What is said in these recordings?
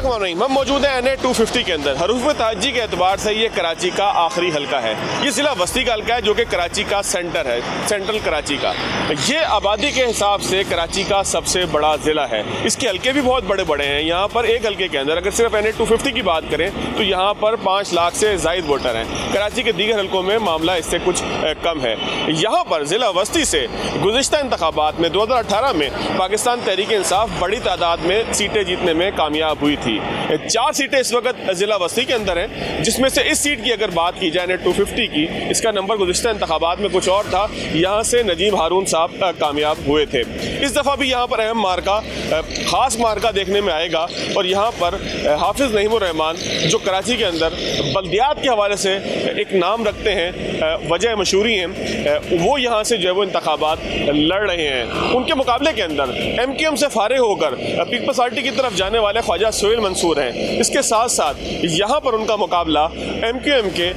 अस्सलामुअलैकुम। हम मौजूद हैं NA 250 के अंदर। हरूफ तहज्जी के एतबार से ये कराची का आखिरी हल्का है। ये ज़िला वस्ती का हल्का है जो कि कराची का सेंटर है, सेंट्रल कराची का। ये आबादी के हिसाब से कराची का सबसे बड़ा ज़िला है। इसके हल्के भी बहुत बड़े बड़े हैं। यहाँ पर एक हल्के के अंदर अगर सिर्फ NA 250 की बात करें तो यहाँ पर 5 लाख से ज़ायद वोटर हैं। कराची के दीगर हल्कों में मामला इससे कुछ कम है। यहाँ पर ज़िला वस्ती से गुज़िश्ता इंतखाबात में 2018 में पाकिस्तान तहरीक इंसाफ बड़ी तादाद में सीटें जीतने में कामयाब हुई थी। 4 सीटें इस वक्त ज़िला वस्ती के अंदर हैं, जिसमें से इस सीट की अगर बात की जाए NA 250 की, इसका नंबर गुज़िश्ता इंतखाबात में कुछ और था। यहाँ से नजीब हारून साहब कामयाब हुए थे। इस दफ़ा भी यहाँ पर अहम मार्का, ख़ास मार्का देखने में आएगा और यहाँ पर हाफिज़ नईमुर रहमान जो कराची के अंदर बल्दियात के हवाले से एक नाम रखते हैं, वजह मशहूरी हैं, वो यहाँ से जो है वो इंतखाबात लड़ रहे हैं। उनके मुकाबले के अंदर MQM से फारिग होकर पीपल्स पार्टी की तरफ जाने वाले ख्वाजा सुहेल मंसूर हैं। इसके साथ साथ यहाँ पर उनका मुकाबला MQM के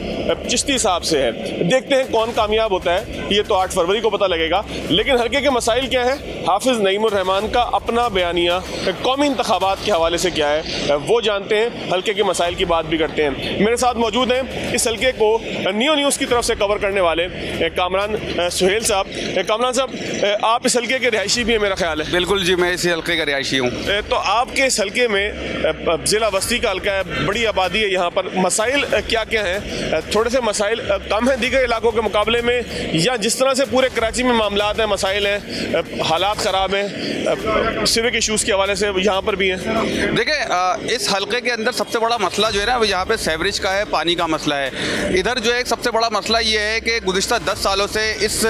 चिश्ती साहब से है। देखते हैं कौन कामयाब होता है, ये तो 8 फरवरी को पता लगेगा। लेकिन हल्के के मसाइल क्या हैं, हाफिज़ नईमुर रहमान का अपना बयानिया कौमी इंतखाबात के हवाले से क्या है वो जानते हैं। हल्के के मसाइल की बात भी करते हैं। मेरे साथ मौजूद हैं इस हल्के को न्यू न्यूज़ की तरफ से कवर करने वाले कामरान सुहेल साहब। कामरान साहब, आप इस हल्के के रिहायशी भी हैं मेरा ख्याल है? बिल्कुल जी, मैं इसी हल्के का रिहायशी हूँ। तो आपके इस हल्के में ज़िला वस्ती का हल्का है, बड़ी आबादी है, यहाँ पर मसाइल क्या क्या हैं? थोड़े से मसाइल कम हैं दीगर इलाकों के मुकाबले में, या जिस तरह से पूरे कराची में मामलात हैं, मसाइल हैं, हालात ख़राब हैं, सिविक इशूज़ के हवाले से यहाँ पर भी हैं? देखिए, इस हल्के के अंदर सबसे बड़ा मसला जो है ना, वो यहाँ पे सेवरेज का है, पानी का मसला है। इधर जो है सबसे बड़ा मसला ये है कि गुज़िश्ता 10 सालों से इस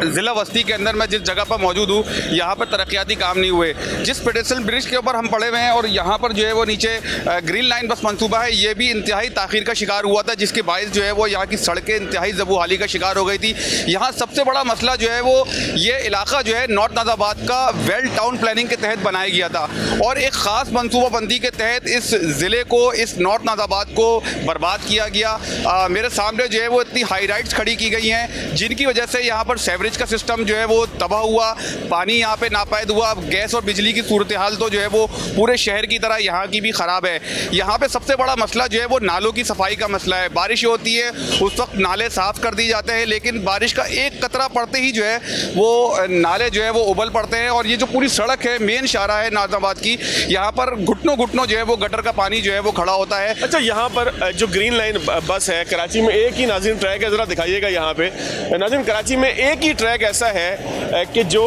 ज़िला वस्ती के अंदर मैं जिस जगह पर मौजूद हूँ, यहाँ पर तरक्याती काम नहीं हुए। जिस पेडेस्ट्रियन ब्रिज के ऊपर हम पड़े हुए हैं और यहाँ पर जो है वो नीचे ग्रीन लाइन बस मंसूबा है, ये भी इंतहाई ताख़ीर का शिकार हुआ था, जिसके बायस जो है वो यहाँ की सड़कें इंतहाई ज़बूहाली का शिकार हो गई थी। यहाँ सबसे बड़ा मसला जो है वो ये इलाका जो है नॉर्थ नाज़ाबाद का वेल टाउन प्लानिंग के तहत बनाया गया था और एक ख़ास मनसूबाबंदी के तहत इस ज़िले को, इस नॉर्थ नाज़ाबाद को बर्बाद किया गया। मेरे सामने जो है वो इतनी हाई राइट्स खड़ी की गई हैं जिनकी वजह से यहाँ पर सेवरेज का सिस्टम जो है वो तबाह हुआ, पानी यहाँ पे नापायद हुआ। गैस और बिजली की सूरत हाल तो जो है वो पूरे शहर की तरह यहाँ की भी ख़राब है। यहाँ पे सबसे बड़ा मसला जो है वो नालों की सफाई का मसला है। बारिश होती है उस वक्त नाले साफ़ कर दिए जाते हैं, लेकिन बारिश का एक कतरा पड़ते ही जो है वो नाले जो है वो उबल पड़ते हैं। और ये जो पूरी सड़क है, मेन शाहरा है नाज़ाबाद की, यहाँ पर घुटनों घुटनों जो है वो गटर का पानी जो है वो खड़ा होता है। अच्छा, यहाँ पर जो ग्रीन लाइन बस है, कराची में एक ही नाज़रीन ट्रैक है, ज़रा दिखाइएगा यहाँ पे नाज़रीन। कराची में एक ही ट्रैक ऐसा है कि जो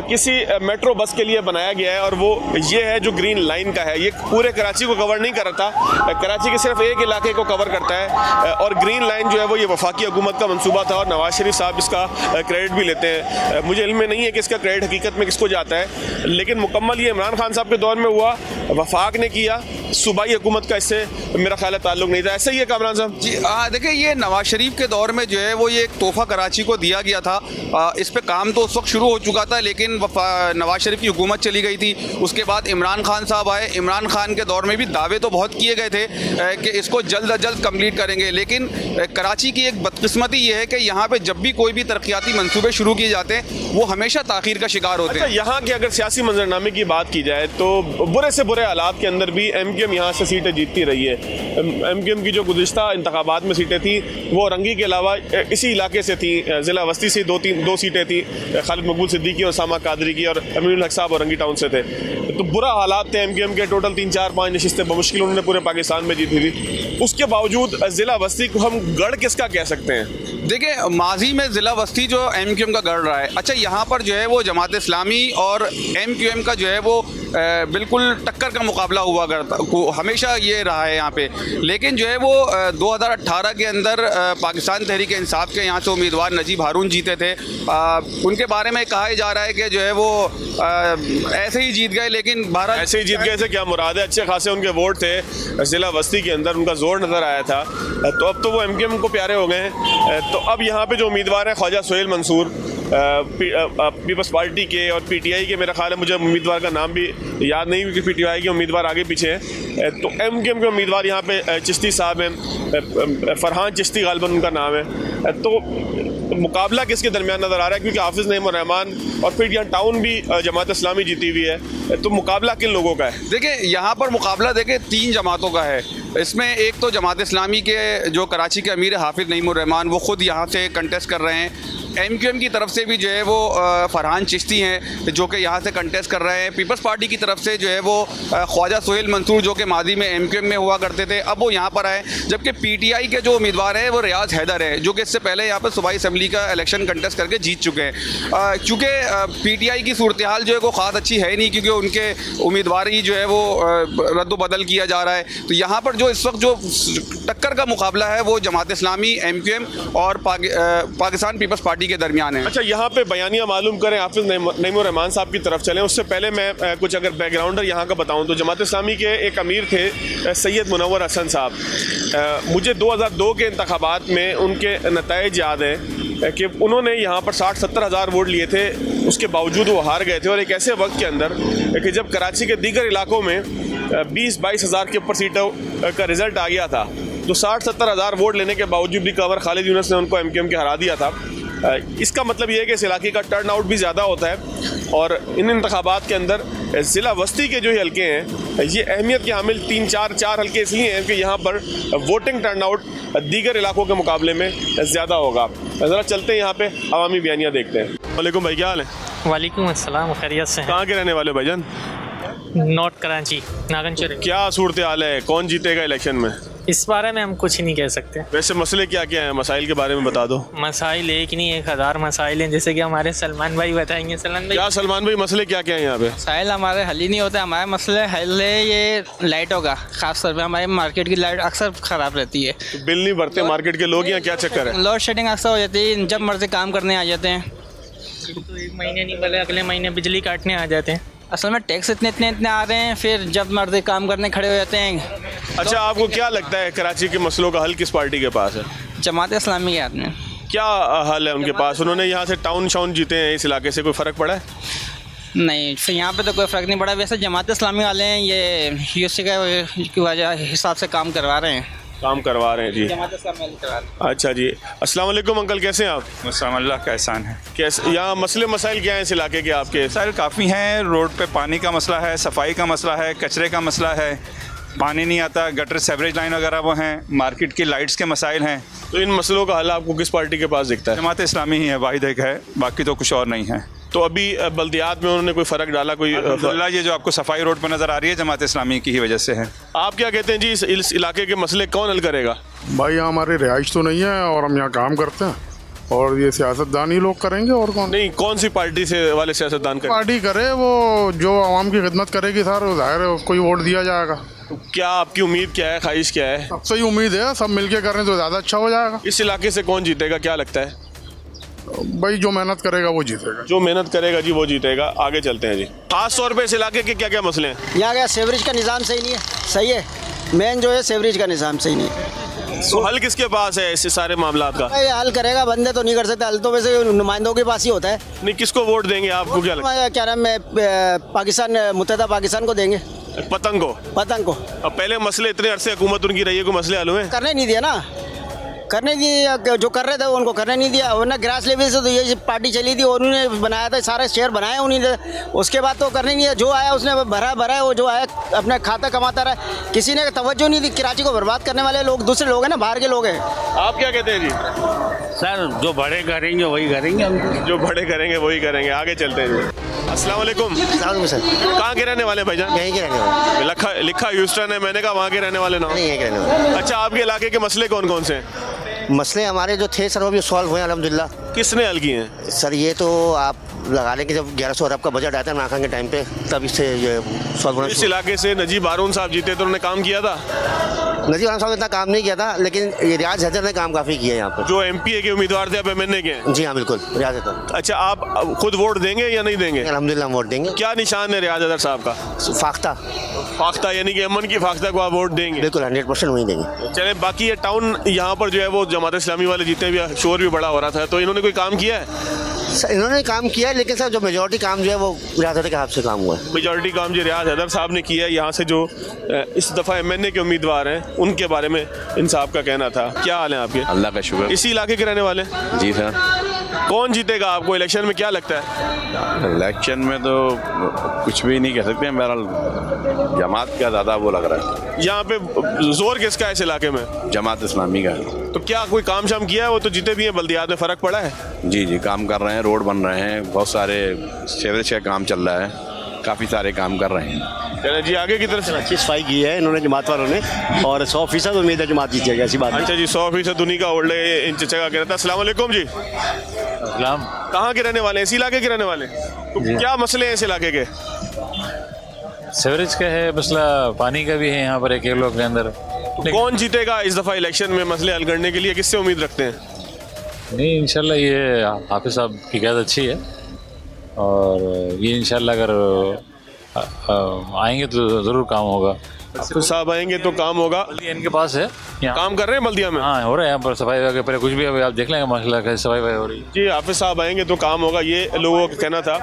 किसी मेट्रो बस के लिए बनाया गया है और वो ये है जो ग्रीन लाइन का है। ये पूरे कराची को कवर नहीं करता, कराची के सिर्फ एक इलाके को कवर करता है। और ग्रीन लाइन जो है वो ये वफाकी हुकूमत का मंसूबा था और नवाज शरीफ साहब इसका क्रेडिट भी लेते हैं। मुझे इल्म में नहीं है कि इसका क्रेडिट हकीकत में किसको जाता है, लेकिन मुकम्मल ये इमरान खान साहब के दौर में हुआ, वफाक ने किया, सूबाई हुकूमत का इससे मेरा ख्याल है ताल्लुक नहीं था। ऐसा ही है कामरान साहब जी? देखिए, ये नवाज शरीफ के दौर में जो है वो ये एक तोहफ़ा कराची को दिया गया था। इस पे काम तो उस वक्त शुरू हो चुका था, लेकिन नवाज शरीफ की हुकूमत चली गई थी। उसके बाद इमरान खान साहब आए। इमरान खान के दौर में भी दावे तो बहुत किए गए थे कि इसको जल्द अज जल्द कम्प्लीट करेंगे, लेकिन कराची की एक बदकिस्मती ये है कि यहाँ पर जब भी कोई भी तरक्याती मनसूबे शुरू किए जाते हैं वो हमेशा ताख़ीर का शिकार होते हैं। यहाँ के अगर सियासी मंजरनामे की बात की जाए तो बुरे से बुरे हालात के अंदर भी MQM यहाँ से सीटें जीतती रही है। MQM की जो गुज़िश्ता इंतखाबात में सीटें थी वो रंगी के अलावा इसी इलाके से थी, ज़िला वस्ती से दो सीटें थी, खालिद मकबूल सिद्दीकी और सामा कादरी की, और अमीनुल हक साहब और रंगी टाउन से थे। तो बुरा हालात थे MQM के। टोटल 3, 4, 5 नशिस्तें बमुश्किल उन्होंने पूरे पाकिस्तान में जीती थी। उसके बावजूद ज़िला वस्ती को हम गढ़ किसका कह सकते हैं? देखिए, माजी में ज़िला वस्ती जो MQM का गढ़ रहा है। अच्छा, यहाँ पर जो है वो जमात इस्लामी और MQM का जो है वो बिल्कुल टक्कर का मुकाबला हुआ करता, हमेशा ये रहा है यहाँ पे। लेकिन जो है वो 2018 के अंदर पाकिस्तान तहरीक इंसाफ के यहाँ से उम्मीदवार नजीब हारून जीते थे। उनके बारे में कहा जा रहा है कि जो है वो ऐसे ही जीत गए, लेकिन भारत ऐसे ही जीत गए से क्या मुराद है? अच्छे खासे उनके वोट थे ज़िला वस्ती के अंदर, उनका जोर नज़र आया था। तो अब तो वो MQM को प्यारे हो गए हैं। तो अब यहाँ पे जो उम्मीदवार हैं ख्वाजा सुहेल मंसूर, पीपल्स पार्टी के और पीटीआई के, मेरा ख्याल है मुझे उम्मीदवार का नाम भी याद नहीं क्योंकि पीटीआई के उम्मीदवार आगे पीछे हैं। तो एमक्यूएम के उम्मीदवार यहाँ पे चिश्ती साहब हैं, फरहान चिश्ती गालिबन उनका नाम है। तो मुकाबला किसके दरमियान नज़र आ रहा है, क्योंकि हाफिज़ नईम और रहमान और फिर यहाँ टाउन भी जमात इस्लामी जीती हुई है, तो मुकाबला किन लोगों का है? देखिए यहाँ पर मुकाबला देखिए 3 जमातों का है। इसमें एक तो जमात इस्लामी के जो कराची के अमीर हाफिज़ नईम और रहमान, वो ख़ुद यहाँ से कंटेस्ट कर रहे हैं। एमक्यूएम की तरफ से भी जो है वो फरहान चिश्ती हैं जो कि यहाँ से कंटेस्ट कर रहे हैं। पीपल्स पार्टी की तरफ से जो है वो ख्वाजा सोहेल मंसूर जो कि माजी में एमक्यूएम में हुआ करते थे, अब वो यहाँ पर आए। जबकि पीटीआई के जो उम्मीदवार हैं वो रियाज हैदर है जो कि इससे पहले यहाँ पर सूबाई असम्बली का इलेक्शन कंटेस्ट करके जीत चुके हैं। चूँकि पीटीआई की सूरत हाल जो है वो ख़ास अच्छी है नहीं, क्योंकि उनके उम्मीदवार ही जो है वो रद्द-बदल किया जा रहा है। तो यहाँ पर जो इस वक्त जो टक्कर का मुकाबला है वो जमात इस्लामी, एमक्यूएम और पाकिस्तान पीपल्स पार्टी के दरमियान है। अच्छा, यहाँ पे बयानिया मालूम करें हाफिज़ नईम और रहमान साहब की तरफ चलें, उससे पहले मैं कुछ अगर बैकग्राउंडर यहाँ का बताऊँ तो जमात इस्लामी के एक अमीर थे सैयद मुनव्वर हसन साहब। मुझे 2002 के इंतखाबात में उनके नताइज याद हैं कि उन्होंने यहाँ पर 60-70 हज़ार वोट लिए थे, उसके बावजूद वो हार गए थे। और एक ऐसे वक्त के अंदर कि जब कराची के दीगर इलाकों में 20-22 हज़ार के ऊपर सीटों का रिज़ल्ट आ गया था, तो 60-70 हज़ार वोट लेने के बावजूद भी कंवर खालिद यूनुस ने उनको एमक्यूएम के हरा दिया था। इसका मतलब ये है कि इस इलाके का टर्न आउट भी ज़्यादा होता है और इन इंतखाबात के अंदर ज़िला वस्ती के जो हल्के हैं ये अहमियत के हामिल 3-4 हल्के इसलिए हैं कि यहाँ पर वोटिंग टर्न आउट दीगर इलाकों के मुकाबले में ज़्यादा होगा। ज़रा चलते हैं यहाँ पे अवामी बयानियाँ देखते हैं। वालेकुम भाई, क्या हाल है? वालेकुम अस्सलाम, खैरियत से हैं? कहाँ के रहने वाले भाईजान? नॉर्थ कराची, नागनचुर। क्या सूरत हाल है, कौन जीतेगा इलेक्शन में? इस बारे में हम कुछ नहीं कह सकते। वैसे मसले क्या क्या हैं, मसाइल के बारे में बता दो। मसाइल एक नहीं 1000 मसाइल हैं, जैसे कि हमारे सलमान भाई बताएंगे। सलमान भाई, क्या सलमान भाई मसले क्या क्या हैं यहाँ पे? मसाइल हमारे हल ही नहीं होते। हमारे मसले हल है ये लाइटों का, खास तौर पे हमारे मार्केट की लाइट अक्सर ख़राब रहती है। तो बिल नहीं भरते मार्केट के लोग, यहाँ क्या चक्कर है? लोड शेडिंग अक्सर हो जाती है, जब मर्जी काम करने आ जाते हैं। तो एक महीने नहीं बोले अगले महीने बिजली काटने आ जाते हैं। असल में टैक्स इतने आ रहे हैं, फिर जब मर्जी काम करने खड़े हो जाते हैं। अच्छा, आपको क्या लगता है कराची के मसलों का हल किस पार्टी के पास है? जमात इस्लामी के हाथ में। क्या हल है उनके पास? उन्होंने यहाँ से टाउन शाउन जीते हैं, इस इलाके से कोई फ़र्क पड़ा है? नहीं, फिर यहाँ पे तो कोई फ़र्क नहीं पड़ा। वैसे जमात इस्लामी वाले हैं ये यूसी की वजह हिसाब से काम करवा रहे हैं जी। जमात इस्लामी वाले करवा रहे हैं। अच्छा जी, अस्सलाम वालेकुम अंकल, कैसे हैं आप? मसला अल्लाह का एहसान है। कैसे यहाँ मसले मसाइल क्या हैं इस इलाके के आपके? मसाइल काफ़ी हैं। रोड पे पानी का मसला है, सफाई का मसला है, कचरे का मसला है, पानी नहीं आता, गटर सेवरेज लाइन वगैरह वो हैं, मार्केट की लाइट्स के मसाइल हैं। तो इन मसलों का हल आपको किस पार्टी के पास दिखता है? जमात इस्लामी ही है, वाहिद एक है, बाकी तो कुछ और नहीं है। तो अभी बल्दियात में उन्होंने कोई फ़र्क डाला? कोई अल्हम्दुलिल्लाह ये जो आपको सफाई रोड पर नज़र आ रही है जमात इस्लामी की ही वजह से है। आप क्या कहते हैं जी, इस इलाके के मसले कौन हल करेगा? भाई यहाँ हमारी रिहाइश तो नहीं है और हम यहाँ काम करते हैं और ये सियासतदान ही लोग करेंगे और कौन? नहीं, कौन सी पार्टी से वाले सियासतदान करें? पार्टी करे वो जो आवाम की खिदमत करेगी सर, जाहिर है उसको ही वोट दिया जाएगा। क्या आपकी उम्मीद क्या है, ख्वाहिश क्या है? सबसे ही उम्मीद है सब मिलके करें तो ज़्यादा अच्छा हो जाएगा। इस इलाके से कौन जीतेगा, क्या लगता है? भाई जो मेहनत करेगा वो जीतेगा। जो मेहनत करेगा जी वो जीतेगा। आगे चलते हैं जी। खास तौर पे इस इलाके के क्या क्या मसले हैं? यहाँ का सेवरेज का निज़ाम सही नहीं है। सही है, मेन जो है सेवरेज का निज़ाम सही नहीं है। तो हल किसके पास है इस सारे मामलात का? ये हल करेगा बंदे तो नहीं कर सकते, हल तो वैसे नुमाइंदों के पास ही होता है। नहीं, किसको वोट देंगे आपको क्या लगता है? क्या नाम है, पाकिस्तान, मुत्तहदा पाकिस्तान को देंगे। पतंग को? पतंग को। अब पहले मसले इतने अरसे हुकूमत उनकी रही है, कोई मसले हल हुए? करने नहीं दिया ना, करने दिए। जो कर रहे थे उनको करने नहीं दिया, वरना ग्रास लेवल से तो ये पार्टी चली थी और उन्होंने बनाया था, सारे शेयर बनाए उन्होंने। उसके बाद तो करने नहीं दिया, जो आया उसने भरा है, वो जो आया अपना खाता कमाता रहा। किसी ने तवज्जो नहीं दी। कराची को बर्बाद करने वाले लोग दूसरे लोग हैं ना, बाहर के लोग हैं। आप क्या कहते हैं जी? सर जो बड़े करेंगे वही करेंगे हम। जो बड़े करेंगे वही करेंगे। आगे चलते हैं जी। अस्सलाम वालेकुम। सर कहाँ के रहने वाले भाईजान? यहीं के रहने वाले। लिखा ह्यूस्टन है, मैंने कहा वहाँ के रहने वाले ना? नहीं, यहीं के रहने वाले। अच्छा, आपके इलाके के मसले कौन कौन से हैं? मसले हमारे जो थे सर वो भी सॉल्व हुए हैं अल्हम्दुलिल्लाह। किसने हल किए हैं? सर ये तो आप लगा लें कि जब 1100 अरब का बजट आता है नाखा के टाइम पे, तब इससे ये सॉल्व होना। इस इलाके से नजीब हारून साहब जीते तो उन्होंने काम किया था? नजीब हारून साहब ने इतना काम नहीं किया था, लेकिन ये रियाज हैदर ने काम काफ़ी किया यहाँ पर। जो एमपीए के उम्मीदवार थे, अब एमएनए के? जी हाँ बिल्कुल, रियाज हैदर। अच्छा, आप खुद वोट देंगे या नहीं देंगे? अल्हम्दुलिल्लाह वोट देंगे। क्या निशान है रियाज हैदर साहब का? फाख्ता यानी कि अमन की फाख्ता को आप वोट देंगे? बिल्कुल 100% वही देंगे। चले, बाकी ये टाउन यहाँ पर जो है वो जमात इस्लामी वाले जीते भी, शोर भी बड़ा हो रहा था, तो इन्होंने कोई काम किया है? इन्होंने काम किया है, लेकिन सर जो मेजोरिटी काम जो है वो रियासत के हिसाब से काम हुआ है। मेजॉरिटी काम जो रियाज हैदर साहब ने किया है, यहाँ से जो इस दफ़ा MNA के उम्मीदवार हैं उनके बारे में इन साहब का कहना था। क्या हाल है आपके? अल्लाह का शुक्र। इसी इलाके के रहने वाले? जी सर। कौन जीतेगा आपको इलेक्शन में क्या लगता है? इलेक्शन में तो कुछ भी नहीं कह सकते हैं, बहरहाल जमात का ज़्यादा वो लग रहा है। यहाँ पे जोर किसका है इस इलाके में? जमात इस्लामी का। तो क्या कोई काम शाम किया है? वो तो जीते भी हैं, बल्दियात में फ़र्क पड़ा है? जी जी, काम कर रहे हैं, रोड बन रहे हैं, बहुत सारे सीवरेज का काम चल रहा है, काफ़ी सारे काम कर रहे हैं। चले जी, आगे की तरफ से अच्छी सफाई की है इन्होंने जमात वालों ने, और 100% उम्मीद है जमात जीतेगी, ऐसी बात। अच्छा जी, 100% उन्हीं का होल्ड है। इन चचा का कहना था। अस्सलाम वालेकुम जी। इस्लाम कहाँ के रहने वाले हैं? इस इलाके के रहने वाले? तो क्या मसले हैं इस इलाके के? सीवरेज का है मसला, पानी का भी है यहाँ पर एक लोग के अंदर। तो कौन जीतेगा इस दफ़ा इलेक्शन में? मसले हल करने के लिए किससे उम्मीद रखते हैं? नहीं, इंशाल्लाह ये हाफिज़ साहब की क़यादत अच्छी है, और ये इंशाल्लाह अगर आएंगे तो ज़रूर काम होगा। हाफिज़ साहब आएंगे तो काम होगा। इनके पास है, यहाँ काम कर रहे हैं बल्दिया में? हाँ, हो रहा है यहाँ पर सफाई वगैरह पर, कुछ भी अभी आप देख लेंगे माशाल्लाह कैसे सफाई हो रही है। जी, हाफिज़ साहब आएंगे तो काम होगा, ये लोगों का कहना था।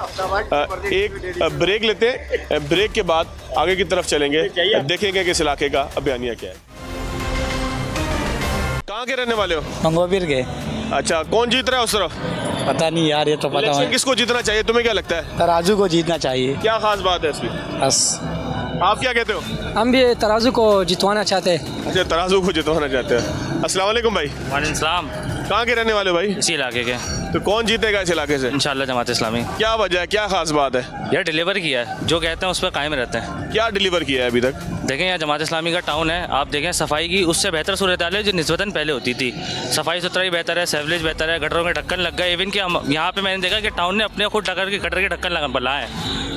एक ब्रेक लेते हैं, ब्रेक के बाद आगे की तरफ चलेंगे, देखेंगे कि इस इलाके का बयानिया क्या है। कहाँ के रहने वाले हो? मंगोपीर के। अच्छा, कौन जीत रहा है उस तरफ? पता नहीं यार, ये तो पता इलेक्शन किसको जीतना चाहिए? तुम्हें क्या लगता है? तराजू को जीतना चाहिए। क्या खास बात है इसमें? बस। आप क्या कहते हो? हम भी तराजू को जितवाना चाहते हैं। अच्छा, तराजू को जितवाना चाहते हैं। अस्सलाम वालेकुम भाई। वालेकुम सलाम। कहाँ के रहने वाले हो भाई? इसी इलाके के। तो कौन जीतेगा इस इलाके से? इंशाल्लाह जमात इस्लामी। क्या वजह है, क्या खास बात है? यार डिलीवर किया है, जो कहते हैं उस पर कायम रहते हैं। क्या डिलीवर किया है अभी तक? देखें यहाँ जमात इस्लामी का टाउन है, आप देखें सफाई की उससे बेहतर सूरत हाल है जो निस्बतन पहले होती थी। सफाई सुथराई बेहतर है, सेवरेज बेहतर है, गटरों के ढक्कन लग गए। इवन कि यहाँ पे मैंने देखा कि टाउन ने अपने खुद गटर के ढक्कन बनाए,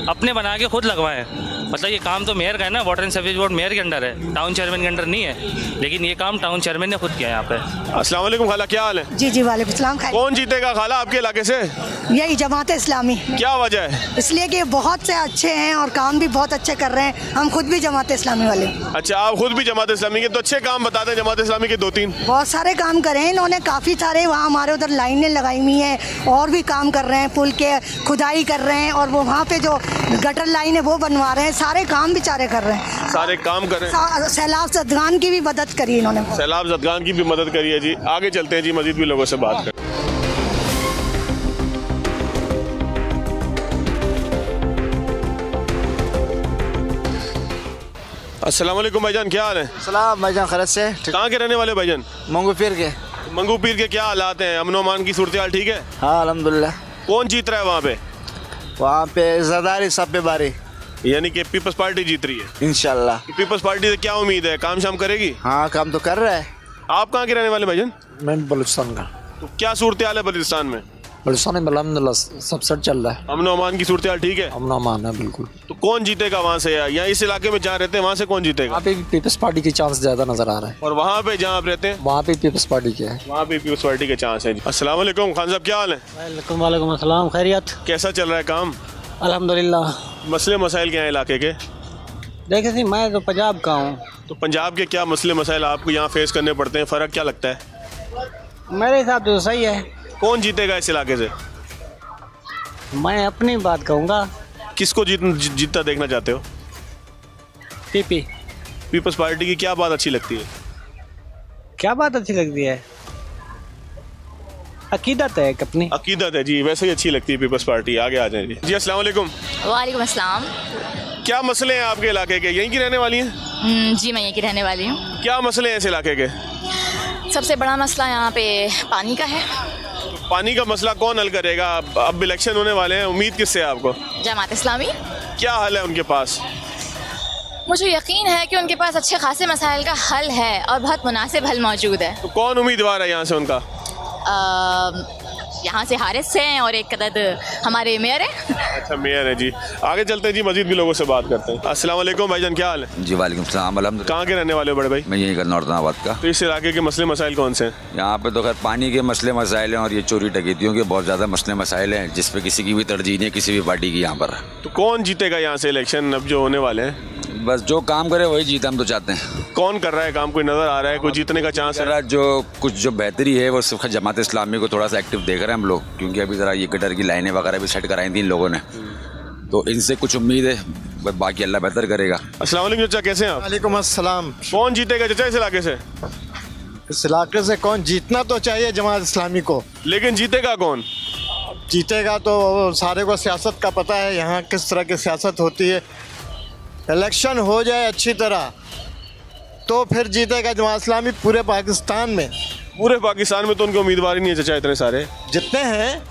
अपने बना के खुद लगवाए। मतलब ये काम तो मेयर का है ना, water and sewerage board mayor के अंडर है, टाउन चेयरमैन के अंडर नहीं है, लेकिन ये काम टाउन चेयरमैन ने खुद किया है यहाँ पे। अस्सलाम वालेकुम खाला, क्या हाल है? जी जी वालेकुम सलाम। कौन जीतेगा खाला आपके इलाके से? यही जमात इस्लामी। क्या वजह है? इसलिए कि बहुत से अच्छे हैं और काम भी बहुत अच्छे कर रहे हैं। हम खुद भी जमात इस्लामी वाले। अच्छा, आप खुद भी जमात इस्लामी के? तो अच्छे काम बताते हैं जमात इस्लामी के 2-3। बहुत सारे काम करे हैं इन्होंने, काफ़ी सारे। वहाँ हमारे उधर लाइनें लगाई हुई हैं और भी काम कर रहे हैं, पुल के खुदाई कर रहे हैं, और वो वहाँ पे जो गटर लाइन है वो बनवा रहे हैं। सारे काम बेचारे कर रहे हैं, सारे काम कर रहे हैं। सैलाब जदगान की भी मदद करी इन्होंने। सैलाब जदगान की भी मदद करी है जी। आगे चलते हैं जी, मजीद भी लोगों से बात करें। अस्सलाम वालेकुम भाईजान, क्या हाल है? सलाम भाईजान, खैरियत से? कहाँ के रहने वाले भाईजान? मंगोपीर के। मंगोपीर के क्या हालात हैं? अमन अमान की सूरत हाल ठीक है? हाँ अल्हम्दुलिल्लाह। कौन जीत रहा है वहाँ पे? वहाँ पे ज़रदारी सब पे बारी, यानी कि पीपल्स पार्टी जीत रही है इंशाल्लाह। पीपल्स पार्टी से क्या उम्मीद है, काम शाम करेगी? हाँ, काम तो कर रहा है। आप कहाँ के रहने वाले भाईजान? मैं बलूचिस्तान का। तो क्या सूरत हाल है बलूचिस्तान में? बलूचिस्तान में अल्हम्दुलिल्लाह सब सेट चल रहा है। अमन अमान की सूरत हाल ठीक है? अमन अमान है बिल्कुल। तो कौन जीतेगा वहाँ से? या इस इलाके में जहाँ रहते हैं वहाँ से कौन जीतेगा? वहाँ पे भी पीपल्स पार्टी के चांस ज्यादा नजर आ रहा है। और वहाँ पे जहाँ आप रहते हैं वहाँ पे पीपल्स पार्टी के है। वहाँ पे पीपल्स पार्टी के चांस है। अस्सलाम वालेकुम खान साहब, क्या हाल है? वालेकुम अस्सलाम, खैरियत? कैसा चल रहा है काम? अल्हम्दुलिल्लाह। मसले मसाइल क्या है इलाके के? देखिए जी, मैं तो पंजाब का हूँ। तो पंजाब के क्या मसले मसाइल आपको यहाँ फेस करने पड़ते हैं? फ़र्क क्या लगता है? मेरे हिसाब से तो सही है। कौन जीतेगा इस इलाके से? मैं अपनी बात कहूँगा। किसको जीतता देखना चाहते हो? पीपी पीपल्स पार्टी की क्या बात अच्छी लगती है? क्या बात अच्छी लगती है? अकीदत है एक अपनी। अकीदत है जी, वैसे ही अच्छी लगती है पीपल्स पार्टी। आगे आ जाए जी। जी अस्सलाम वालेकुम। वालेकुम अस्सलाम। क्या मसले हैं आपके इलाके के? यहीं की रहने वाली हैं? जी मैं यहीं की रहने वाली हूँ। क्या मसले हैं इस इलाके के? सबसे बड़ा मसला यहाँ पे पानी का है। पानी का मसला कौन हल करेगा? अब इलेक्शन होने वाले हैं, उम्मीद किससे है आपको? जमात इस्लामी। क्या हल है उनके पास? मुझे यकीन है कि उनके पास अच्छे खासे मसाइल का हल है और बहुत मुनासिब हल मौजूद है। तो कौन उम्मीदवार है यहाँ से उनका? यहाँ से हारिस से हैं और एक अदद हमारे मेयर हैं। अच्छा, मेयर है जी। आगे चलते हैं जी, मजीद भी लोगों से बात करते हैं। अस्सलाम वालेकुम भाईजान, क्या हाल है? जी वालेकुम सलाम। अल्हम्दुलिल्लाह। कहाँ के रहने वाले हो बड़े भाई? मैं यहीं का नॉर्थनाबाद का। तो इस इलाके के मसले मसाइल कौन से हैं? यहाँ पे तो खैर पानी के मसले मसाइल हैं और ये चोरी डकैतियों के बहुत ज़्यादा मसले मसाइल हैं, जिस पे किसी की भी तरजीह नहीं है किसी भी पार्टी की यहाँ पर। तो कौन जीतेगा यहाँ से इलेक्शन अब जो होने वाले हैं? बस जो काम करे वही जीता, हम तो चाहते हैं। कौन कर रहा है काम, कोई नजर आ रहा है, कोई जीतने का चांस है? जो कुछ जो बेहतरी है वो सिर्फ जमात इस्लामी को थोड़ा सा एक्टिव देख रहे हैं हम लोग, क्योंकि अभी ज़रा ये गटर की लाइनें वगैरह भी सेट कराई थी इन लोगों ने, तो इनसे कुछ उम्मीद है, बस बाकी अल्लाह बेहतर करेगा। अस्सलाम वालेकुम चाचा, कैसे हैं आप? वालेकुम अस्सलाम। कौन जीतेगा चाचा इस इलाके से? इस इलाके से कौन जीतना तो चाहिए जमात इस्लामी को, लेकिन जीतेगा कौन? जीतेगा तो सारे को सियासत का पता है, यहाँ किस तरह की सियासत होती है। इलेक्शन हो जाए अच्छी तरह तो फिर जीतेगा जमात इस्लामी पूरे पाकिस्तान में। पूरे पाकिस्तान में तो उनके उम्मीदवार ही नहीं है चाचा, इतने सारे जितने हैं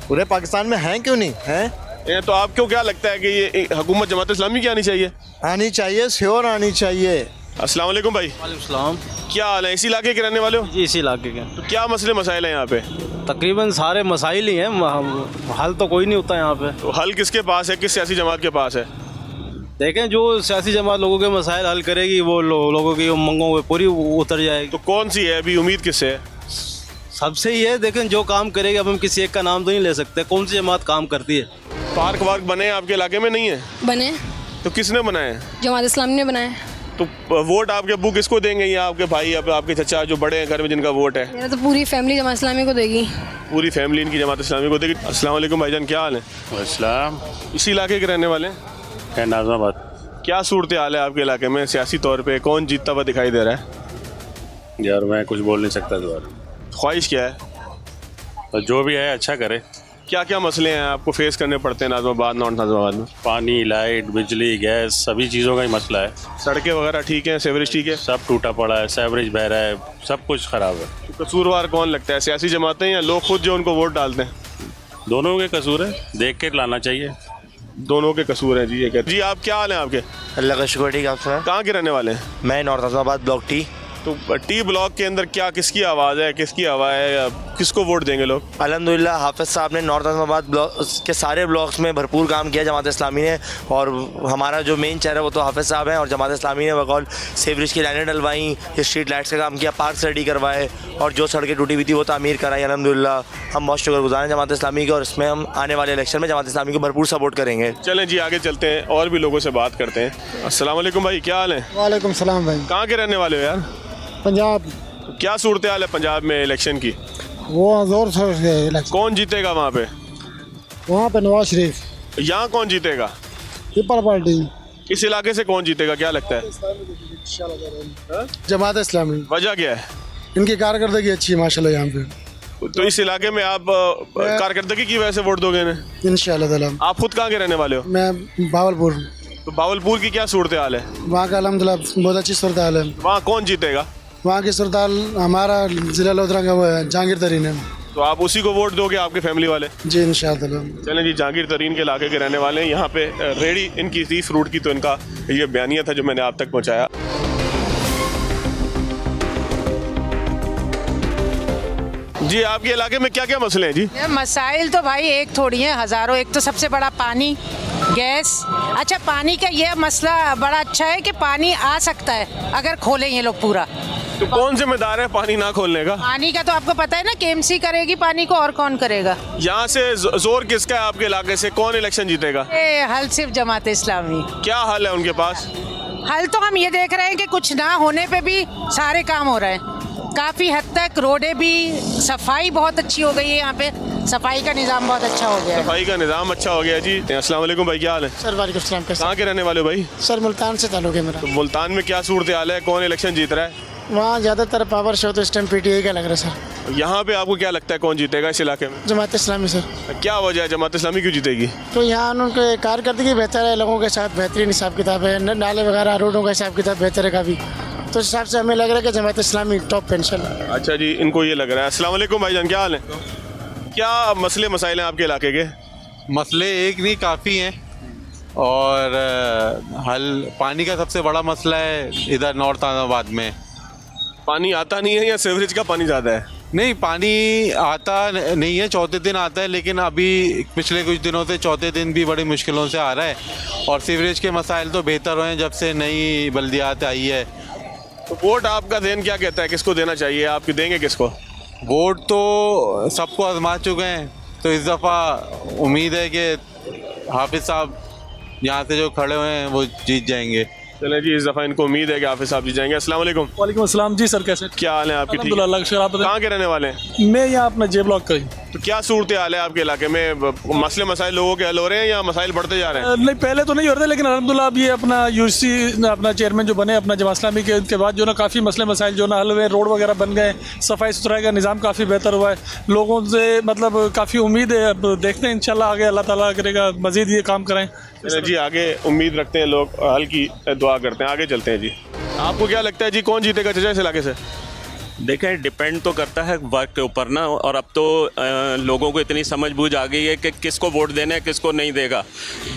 पूरे पाकिस्तान में हैं, क्यों नहीं हैं? तो आपको क्या लगता है कि ये हुकूमत जमात इस्लामी की आनी चाहिए? आनी चाहिए, श्योर आनी चाहिए। अस्सलाम वालेकुम भाई। वालेकुम। क्या हाल है? इसी इलाके के रहने वाले हो? जी इसी इलाके के। तो क्या मसले मसाइल हैं यहाँ पे? तकरीबन सारे मसाइल ही हैं, हल तो कोई नहीं होता यहाँ पे। तो हल किसके पास है, किस सियासी जमात के पास है? देखें जो सियासी जमात लोगों के मसाइल हल करेगी वो लोगों की उमंगों पे पूरी उतर जाएगी। तो कौन सी है अभी, उम्मीद किससे है? सबसे ही है, देखें जो काम करेगी। अब हम किसी एक का नाम तो नहीं ले सकते, कौन सी जमात काम करती है। पार्क वार्क बने आपके इलाके में? नहीं है। बने। तो किसने बनाए? जमात इस्लामी ने बनाए। तो वोट आपके अब्बू किसको देंगे, या आपके भाई या आपके चचा जो बड़े हैं घर में जिनका वोट है? मेरा तो पूरी फैमिली जमात इस्लामी को देगी। पूरी फैमिली इनकी जमात इस्लामी को देगी। अस्सलाम वालेकुम भाईजान, क्या हाल है? अस्सलाम। इसी इलाके के रहने वाले हैं? नाज़िमाबाद। क्या सूरत हाल है आपके इलाके में सियासी तौर पे, कौन जीतता हुआ दिखाई दे रहा है? यार मैं कुछ बोल नहीं सकता दोबारा। ख्वाहिश क्या है? तो जो भी है अच्छा करे। क्या क्या मसले हैं आपको फेस करने पड़ते हैं नाज़िमाबाद, नॉर्थ नाज़िमाबाद में? पानी, लाइट, बिजली, गैस, सभी चीज़ों का ही मसला है। सड़कें वगैरह ठीक है, सीवरेज ठीक है? सब टूटा पड़ा है, सीवरेज बह रहा है, सब कुछ ख़राब है। तो कसूरवार कौन लगता है, सियासी जमातें या लोग खुद जो उनको वोट डालते हैं? दोनों के कसूर है, देख के लाना चाहिए। दोनों के कसूर है जी। ये कहते जी, आप क्या हाल है आपके? अल्लाह का शुक्र। ठीक है, आप सुना? कहाँ के रहने वाले हैं? मैं नॉर्थ नाज़िमाबाद ब्लॉक टी। तो टी ब्लॉक के अंदर क्या किसकी आवाज़ है, किसकी हवा है, किसको वोट देंगे लोग? अल्हम्दुलिल्लाह हाफिज़ साहब ने नॉर्थ नाज़िमाबाद ब्लॉक के सारे ब्लॉक्स में भरपूर काम किया जमात इस्लामी ने, और हमारा जो मेन चेहरा वो तो हाफिज़ साहब हैं। और जमात इस्लामी ने बकौल सीवरेज की लाइनें डलवाई, स्ट्रीट लाइट्स का काम किया, पार्क रेडी करवाए, और जो सड़कें टूटी हुई थी वो तामीर कराई। अल्हम्दुलिल्लाह हम बहुत शुक्रगुज़ार हैं जमात इस्लामी के, और इसमें हम आने वाले इलेक्शन में जमात इस्लामी को भरपूर सपोर्ट करेंगे। चलें जी आगे चलते हैं और भी लोगों से बात करते हैं। अस्सलाम वालेकुम भाई, क्या हाल है? वालेकुम सलाम भाई। कहाँ के रहने वाले हो यार? पंजाब। क्या सूरत हाल है पंजाब में इलेक्शन की? वो जोर शोर से इलेक्शन। कौन जीतेगा वहाँ पे? वहाँ पे नवाज शरीफ। यहाँ कौन जीतेगा? People party. इस इलाके से कौन जीतेगा, क्या लगता है? जमात इस्लामी। वजह क्या है? इनकी कारकर्दगी अच्छी है माशाल्लाह यहाँ पे। तो इस इलाके में आप कारकर्दगी की वजह से वोट दोगे ना? इंशाल्लाह ताला। आप खुद कहाँ के रहने वाले हो? मैं भावलपुर। तो भावलपुर की क्या सूरत हाल है? वहाँ का अल्हम्दुलिल्लाह बहुत अच्छी सूरत हाल है। वहाँ कौन जीतेगा? वहाँ की सूरत हाल हमारा जिला लोधरा का वो है, जहांगीर तरीन है। तो आप उसी को वोट दोगे, आपके फैमिली वाले? जी इंशाल्लाह। चलें जी, जहांगीर तरीन के इलाके के रहने वाले हैं। यहाँ पे रेडी इनकी थी फ्रूट की, तो इनका ये बयानिया था जो मैंने आप तक पहुँचाया। जी आपके इलाके में क्या क्या मसले हैं जी? मसाइल तो भाई एक थोड़ी हैं, हज़ारों। एक तो सबसे बड़ा पानी, गैस। अच्छा, पानी का ये मसला बड़ा अच्छा है कि पानी आ सकता है अगर खोलें ये लोग पूरा। तो कौन जिम्मेदार है पानी ना खोलने का? पानी का तो आपको पता है ना, केएमसी करेगी पानी को, और कौन करेगा? यहाँ से जोर किसका है आपके इलाके से, कौन इलेक्शन जीतेगा? हल सिर्फ जमात इस्लामी। क्या हल है उनके पास? हल तो हम ये देख रहे हैं कि कुछ ना होने पे भी सारे काम हो रहे हैं। काफ़ी हद तक रोडें भी, सफाई बहुत अच्छी हो गई है यहाँ पे, सफाई का निज़ाम बहुत अच्छा हो गया है। सफाई का निज़ाम अच्छा हो गया जी। अस्सलाम वालेकुम भाई, क्या हाल है? सर वालेकुम सलाम। कहाँ के रहने वाले हो भाई? सर मुल्तान से ताल्लुक है मेरा। तो मुल्तान में क्या सूरत हाल है, कौन इलेक्शन जीत रहा है? वहाँ ज़्यादातर पावर शो तो इस टाइम PTI का लग रहा है सर। यहाँ पे आपको क्या लगता है कौन जीतेगा इस इलाके में? जमात इस्लामी सर। क्या वजह है, जमात इस्लामी क्यों जीतेगी? तो यहाँ उनके कारकर्दगी बेहतर है, लोगों के साथ बेहतरीन हिसाब किताब है, नाले वगैरह रोडों का हिसाब किताब बेहतर है काफ़ी, तो इस हिसाब से हमें लग रहा है कि जमात इस्लामी टॉप पेंशन। अच्छा जी, इनको ये लग रहा है। अस्सलाम वालेकुम भाईजान, क्या हाल है? क्या मसले मसाइल हैं आपके इलाके के? मसले एक नहीं काफ़ी हैं, और हल पानी का सबसे बड़ा मसला है इधर नॉर्थ नाज़िमाबाद में। पानी आता नहीं है या सीवरेज का पानी ज़्यादा है? नहीं, पानी आता नहीं है, चौथे दिन आता है, लेकिन अभी पिछले कुछ दिनों से चौथे दिन भी बड़ी मुश्किलों से आ रहा है। और सीवरेज के मसाइल तो बेहतर हुए हैं जब से नई बल्दियात आई है। तो वोट आपका ज़हन क्या कहता है, किसको देना चाहिए, आप देंगे किसको? वोट तो सबको आजमा चुके हैं, तो इस दफ़ा उम्मीद है कि हाफिज़ साहब यहाँ से जो खड़े हुए हैं वो जीत जाएंगे। चले जी, इस दफ़ा इनको उम्मीद है कि हाफिज़ साहब जीत जाएंगे। अस्सलाम वालेकुम। वालेकुम अस्सलाम जी सर, कैसे? क्या हाल है आपकी? ठीक है, अल्हम्दुलिल्लाह, शुक्र। आप बताएं। कहाँ के रहने वाले हैं? मैं यहाँ अपना जे ब्लॉक का ही। तो क्या सूरत हाल है आपके इलाके में? मसले मसाइल लोगों के हल हो रहे हैं या मसाइल बढ़ते जा रहे हैं? नहीं, पहले तो नहीं हो रहे थे, लेकिन अल्हम्दुलिल्लाह अब ये अपना यूसी अपना चेयरमैन जो बने अपना जमात इस्लामी के, उनके बाद जो ना काफ़ी मसले मसाइल जो ना हल हुए, रोड वगैरह बन गए, सफाई सुथराई का निज़ाम काफ़ी बेहतर हुआ है। लोगों से मतलब काफ़ी उम्मीद है। अब देखते हैं इंशाल्लाह आगे अल्लाह ताला करेगा मज़ीद ये काम कराएं। चलिए जी, आगे उम्मीद रखते हैं, लोग हल की दुआ करते हैं। आगे चलते हैं जी। आपको क्या लगता है जी, कौन जीतेगा चाचा इस इलाके से? देखें, डिपेंड तो करता है वर्क के ऊपर ना, और अब तो लोगों को इतनी समझ बूझ आ गई है कि किसको वोट देना है, किसको नहीं देगा।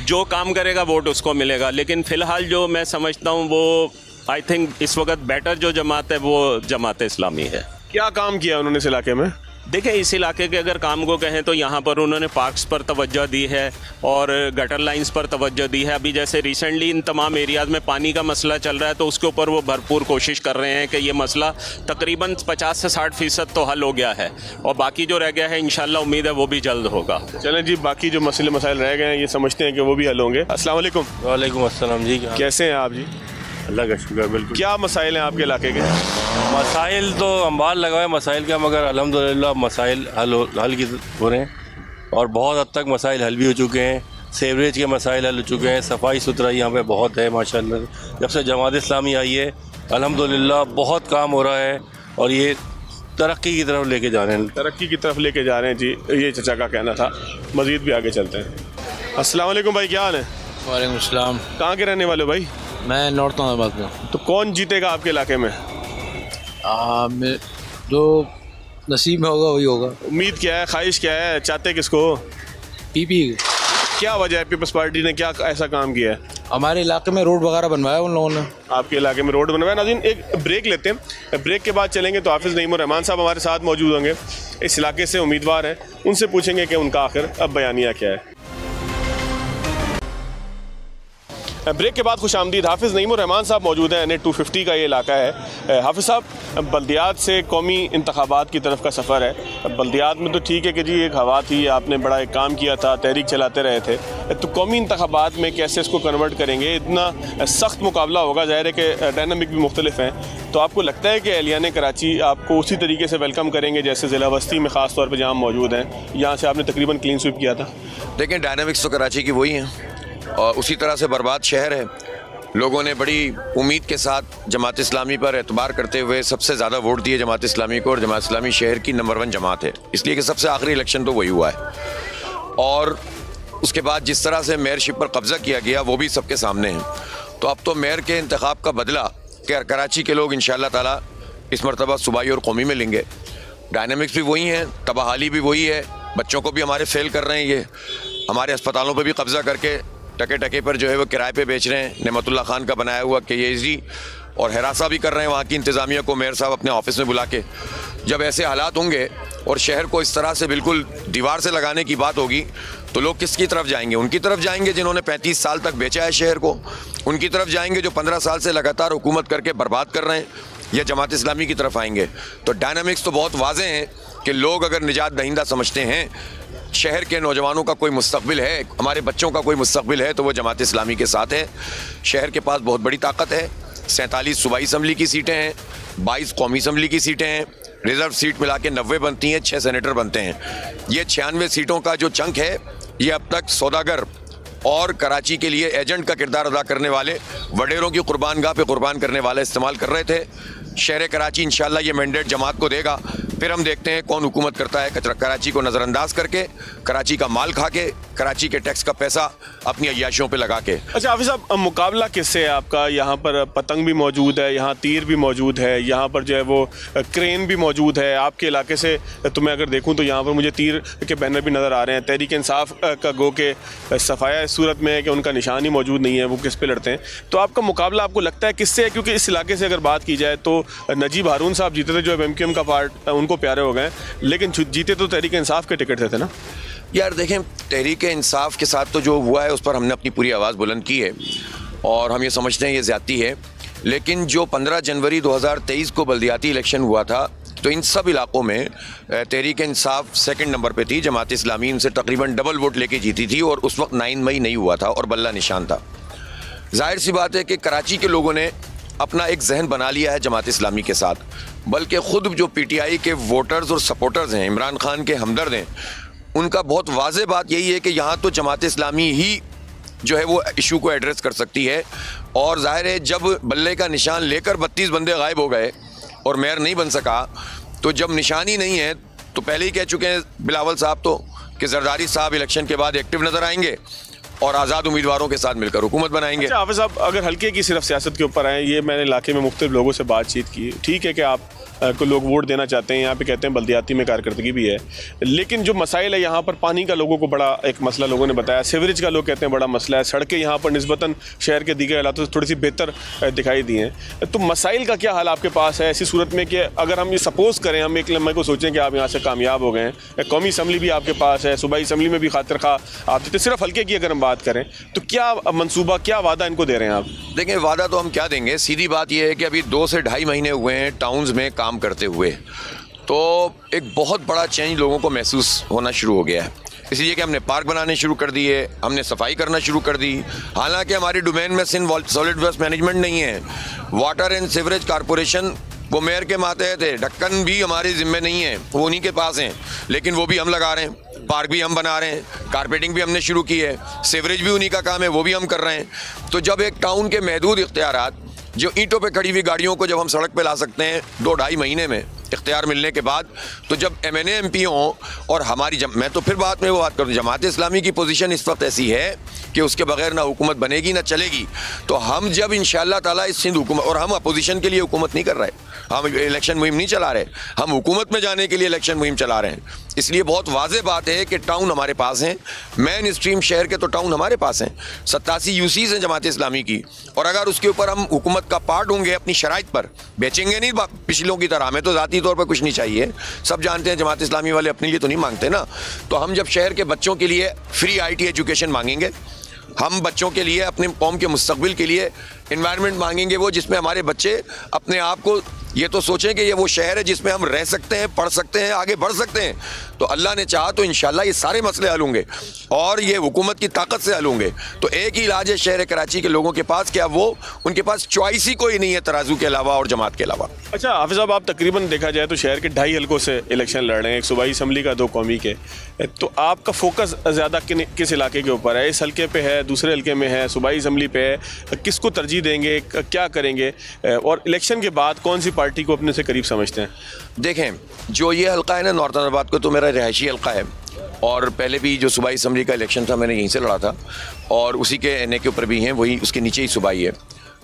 जो काम करेगा वोट उसको मिलेगा। लेकिन फ़िलहाल जो मैं समझता हूँ वो आई थिंक इस वक्त बेटर जो जमात है वो जमात इस्लामी है। क्या काम किया उन्होंने इस इलाके में? देखें, इस इलाके के अगर काम को कहें तो यहाँ पर उन्होंने पार्क्स पर तवज्जो दी है और गटर लाइंस पर तवज्जो दी है। अभी जैसे रिसेंटली इन तमाम एरियाज़ में पानी का मसला चल रहा है, तो उसके ऊपर वो भरपूर कोशिश कर रहे हैं कि ये मसला तकरीबन 50 से 60% तो हल हो गया है, और बाकी जो रह गया है इंशाल्लाह उम्मीद है वो भी जल्द होगा। चलें जी, बाकी जो मसले मसाइल रह गए हैं ये समझते हैं कि वो भी हल होंगे। अस्सलाम वालेकुम। वालेकुम अस्सलाम जी, कैसे हैं आप जी? अल्लाह का शुक्र, बिल्कुल। क्या मसाइल हैं आपके इलाके के? मसाइल तो अंबार लगाए मसाइल का, मगर अल्हम्दुलिल्लाह मसाइल हल की हो रहे हैं, और बहुत हद तक मसाइल हल भी हो चुके हैं। सीवरेज के मसाइल हल हो चुके हैं, सफाई सुथराई यहाँ पे बहुत है माशाल्लाह। जब से जमात इस्लामी आई है अल्हम्दुलिल्लाह बहुत काम हो रहा है, और ये तरक्की की तरफ लेके जा रहे हैं। तरक्की की तरफ लेके जा रहे हैं जी, ये चचा का कहना था। मज़ीद भी आगे चलते हैं। अस्सलाम वालेकुम भाई, क्या हाल है? वालेकुम सलाम। कहाँ के रहने वाले हो भाई? मैं नॉर्थ इस्लामाबाद का। तो कौन जीतेगा आपके इलाके में? जो नसीब में होगा वही होगा। उम्मीद क्या है, ख्वाहिश क्या है, चाहते किसको? पीपी। क्या वजह है, पीपल्स पार्टी ने क्या ऐसा काम किया है? हमारे इलाके में रोड वगैरह बनवाया उन लोगों ने। आपके इलाके में रोड बनवाया। नाज़रीन, एक ब्रेक लेते हैं, ब्रेक के बाद चलेंगे तो हाफिज़ नईमुर रहमान साहब हमारे साथ मौजूद होंगे, इस इलाके से उम्मीदवार हैं, उनसे पूछेंगे कि उनका आखिर अब बयानिया क्या है। ब्रेक के बाद खुशामदीद। हाफिज़ नईमुर रहमान साहब मौजूद हैं। NH 250 का ये इलाका है। हाफिज़ साहब, बल्दियात से कौमी इंतखाबात की तरफ का सफ़र है। बल्दियात में तो ठीक है कि जी एक हवा थी, आपने बड़ा एक काम किया था, तहरीक चलाते रहे थे, तो कौमी इंतखाबात में कैसे इसको कन्वर्ट करेंगे? इतना सख्त मुकाबला होगा, ज़ाहिर है कि डायनामिक भी मुख्तलिफ हैं। तो आपको लगता है कि एहलियान कराची आपको उसी तरीके से वेलकम करेंगे जैसे ज़िला बस्ती में ख़ास तौर पर जहाँ मौजूद हैं, यहाँ से आपने तकरीबन क्लीन स्वीप किया था? देखें, डायनामिक्स तो कराची की वही हैं और उसी तरह से बर्बाद शहर है। लोगों ने बड़ी उम्मीद के साथ जमात इस्लामी पर एतबार करते हुए सबसे ज़्यादा वोट दिए जमात इस्लामी को, और जमात इस्लामी शहर की नंबर 1 जमात है, इसलिए कि सबसे आखिरी इलेक्शन तो वही हुआ है। और उसके बाद जिस तरह से मेयरशिप पर कब्ज़ा किया गया वो भी सबके सामने है। तो अब तो मेयर के इंतखाब का बदला कराची के लोग इंशाअल्लाह ताला इस मरतबा सूबाई और कौमी में लेंगे। डायनामिक्स भी वही हैं, तबाहाली भी वही है, बच्चों को भी हमारे फेल कर रहे हैं, ये हमारे अस्पतालों पर भी कब्ज़ा करके टके टके पर जो है वो किराए पे बेच रहे हैं। नेमतुल्लाह खान का बनाया हुआ KAG, और हरासा भी कर रहे हैं वहाँ की इंतज़ामिया को, मेयर साहब अपने ऑफिस में बुला के। जब ऐसे हालात होंगे और शहर को इस तरह से बिल्कुल दीवार से लगाने की बात होगी तो लोग किसकी तरफ जाएंगे? उनकी तरफ जाएंगे जिन्होंने 35 साल तक बेचा है शहर को, उनकी तरफ जाएंगे जो 15 साल से लगातार हुकूमत करके बर्बाद कर रहे हैं, या जमात इस्लामी की तरफ आएंगे? तो डायनामिक्स तो बहुत वाज़ेह हैं कि लोग अगर निजात दहिंदा समझते हैं शहर के नौजवानों का कोई मुस्तकबिल है, हमारे बच्चों का कोई मुस्तकबिल है, तो वो जमात इस्लामी के साथ है। शहर के पास बहुत बड़ी ताकत है, 47 सूबाई असम्बली की सीटें हैं, 22 कौमी असम्बली की सीटें हैं, रिज़र्व सीट मिला के 90 बनती हैं, 6 सेनेटर बनते हैं। ये 96 सीटों का जो चंक है ये अब तक सौदागर और कराची के लिए एजेंट का किरदार अदा करने वाले, वडेरों की कुर्बानगाह पे कुर्बान करने वाले इस्तेमाल कर रहे थे। शहर कराची इंशाल्लाह ये मैंडेट जमात को देगा, फिर हम देखते हैं कौन हुकूमत करता है कराची को नज़रअंदाज करके, कराची का माल खा के, कराची के टैक्स का पैसा अपनी अय्याशियों पे लगा के। अच्छा हाफिज़ साहब, मुकाबला किससे है आपका? यहाँ पर पतंग भी मौजूद है, यहाँ तीर भी मौजूद है, यहाँ पर जो है वो क्रेन भी मौजूद है। आपके इलाके से तो मैं अगर देखूँ तो यहाँ पर मुझे तीर के बैनर भी नज़र आ रहे हैं। तहरीक इंसाफ का गो के सफाया इस सूरत में है कि उनका निशान ही मौजूद नहीं है, वो किस पे लड़ते हैं। तो आपका मुकाबला आपको लगता है किससे है? क्योंकि इस इलाके से अगर बात की जाए तो नजीब हारून साहब जीते थे जो MQM का पार्ट उनको प्यारे हो गए, लेकिन जीते तो तहरीक इंसाफ के टिकट थे ना। यार देखें, तहरीक इंसाफ के साथ तो जो हुआ है उस पर हमने अपनी पूरी आवाज़ बुलंद की है और हम ये समझते हैं ये ज़्यादती है। लेकिन जो 15 जनवरी 2023 को बल्दियाती इलेक्शन हुआ था, तो इन सब इलाकों में तहरीक इंसाफ सेकंड नंबर पे थी, जमात इस्लामी इनसे तकरीबन डबल वोट लेके जीती थी और उस वक्त 9 मई नहीं हुआ था और बल्ला निशान था। जाहिर सी बात है कि कराची के लोगों ने अपना एक जहन बना लिया है जमात इस्लामी के साथ, बल्कि ख़ुद जो PTI के वोटर्स और सपोर्टर्स हैं, इमरान खान के हमदर्द हैं, उनका बहुत वाज़ेह बात यही है कि यहाँ तो जमात इस्लामी ही जो है वो इशू को एड्रेस कर सकती है। और जाहिर है जब बल्ले का निशान लेकर 32 बंदे गायब हो गए और मेयर नहीं बन सका, तो जब निशान ही नहीं है तो पहले ही कह चुके हैं बिलावल साहब तो कि जरदारी साहब इलेक्शन के बाद एक्टिव नज़र आएंगे और आज़ाद उम्मीदवारों के साथ मिलकर हुकूमत बनाएंगे। अच्छा हाफिज़ साहब, अगर हल्के की सिर्फ सियासत के ऊपर आए, ये मैंने इलाके में मुख्तलिफ लोगों से बातचीत की, ठीक है कि आप को लोग वोट देना चाहते हैं, यहाँ पे कहते हैं बल्दियाती में कारकर्दगी भी है, लेकिन जो मसाइल है यहाँ पर पानी का लोगों को बड़ा एक मसला लोगों ने बताया, सीवरेज का लोग कहते हैं बड़ा मसला है, सड़कें यहाँ पर निस्बतन शहर के दीगर इलाकों से थोड़ी सी बेहतर दिखाई दी हैं। तो मसाइल का क्या हाल आपके पास है ऐसी सूरत में कि अगर हम ये सपोज़ करें, हम एक लम्हे को सोचें कि आप यहाँ से कामयाब हो गए हैं, कौमी असम्बली भी आपके पास है, सूबाई असम्बली में भी खातिर खा आप देते, सिर्फ हल्के की अगर हम बात करें तो क्या मनसूबा, क्या वादा इनको दे रहे हैं आप? देखें, वादा तो हम क्या देंगे, सीधी बात यह है कि अभी 2 से 2.5 महीने हुए हैं टाउन्स में काम करते हुए, तो एक बहुत बड़ा चेंज लोगों को महसूस होना शुरू हो गया है। इसलिए कि हमने पार्क बनाने शुरू कर दिए, हमने सफाई करना शुरू कर दी। हालांकि हमारी डोमेन में सिंध सॉलिड वेस्ट मैनेजमेंट नहीं है, वाटर एंड सीवरेज कॉरपोरेशन वो मेयर के मातहत है, ढक्कन भी हमारे जिम्मे नहीं है, वो उन्हीं के पास हैं, लेकिन वो भी हम लगा रहे हैं, पार्क भी हम बना रहे हैं, कारपेटिंग भी हमने शुरू की है, सीवरेज भी उन्हीं का काम है, वो भी हम कर रहे हैं। तो जब एक टाउन के महदूद इख्तियारात, जो ईंटों पे खड़ी हुई गाड़ियों को जब हम सड़क पे ला सकते हैं 2-2.5 महीने में इख्तियार मिलने के बाद, तो जब MNA MP हों और हमारी मैं तो फिर बात में वो बात करूँ, जमात इस्लामी की पोजीशन इस वक्त ऐसी है कि उसके बगैर ना हुकूमत बनेगी ना चलेगी। तो हम जब इंशाअल्लाह ताला इस सिंध हुकूमत, और हम अपोजिशन के लिए हुकूमत नहीं कर रहे, हम इलेक्शन मुहिम नहीं चला रहे, हम हुकूमत में जाने के लिए इलेक्शन मुहिम चला रहे हैं। इसलिए बहुत वाज़ेह बात है कि टाउन हमारे पास हैं, मेन स्ट्रीम शहर के तो टाउन हमारे पास हैं, 87 UCs हैं जमात इस्लामी की, और अगर उसके ऊपर हम हुकूमत का पार्ट होंगे अपनी शराइत पर, बेचेंगे नहीं पिछलों की तरह, हमें तो ज़ाती तौर पर कुछ नहीं चाहिए, सब जानते हैं जमात इस्लामी वाले अपने लिए तो नहीं मांगते ना, तो हम जब शहर के बच्चों के लिए फ्री IT एजुकेशन मांगेंगे, हम बच्चों के लिए अपने कौम के मुस्तकबिल के लिए इन्वायरमेंट मांगेंगे, वो जिसमें हमारे बच्चे अपने आप को ये तो सोचें कि ये वो शहर है जिसमें हम रह सकते हैं, पढ़ सकते हैं, आगे बढ़ सकते हैं। तो अल्लाह ने चाहा तो इंशाल्लाह ये सारे मसले हल होंगे और ये हुकूमत की ताकत से हल होंगे। तो एक ही इलाज है शहर कराची के लोगों के पास, क्या वो उनके पास चॉइस ही कोई नहीं है तराजू के अलावा और जमात के अलावा। अच्छा हाफिज़ साहब, आप तकरीबन देखा जाए तो शहर के 2.5 हल्कों से इलेक्शन लड़ रहे हैं, एक सूबाई असम्बली का, 2 कौमी के, तो आपका फोकस ज़्यादा किस इलाके के ऊपर है? इस हल्के पे है, दूसरे हल्के में है, सूबाई असम्बली पे है, किसको तरजीह देंगे, क्या करेंगे, और इलेक्शन के बाद कौन सी पार्टी को अपने से करीब समझते हैं? देखें, जो ये हल्का है ना नॉर्थ अहमदाबाद को, तो मेरा रिहायशी हल्का है, और पहले भी जो सूबाई असम्बली का इलेक्शन था मैंने यहीं से लड़ा था, और उसी के NA के ऊपर भी हैं, वही उसके नीचे ही सूबाई है।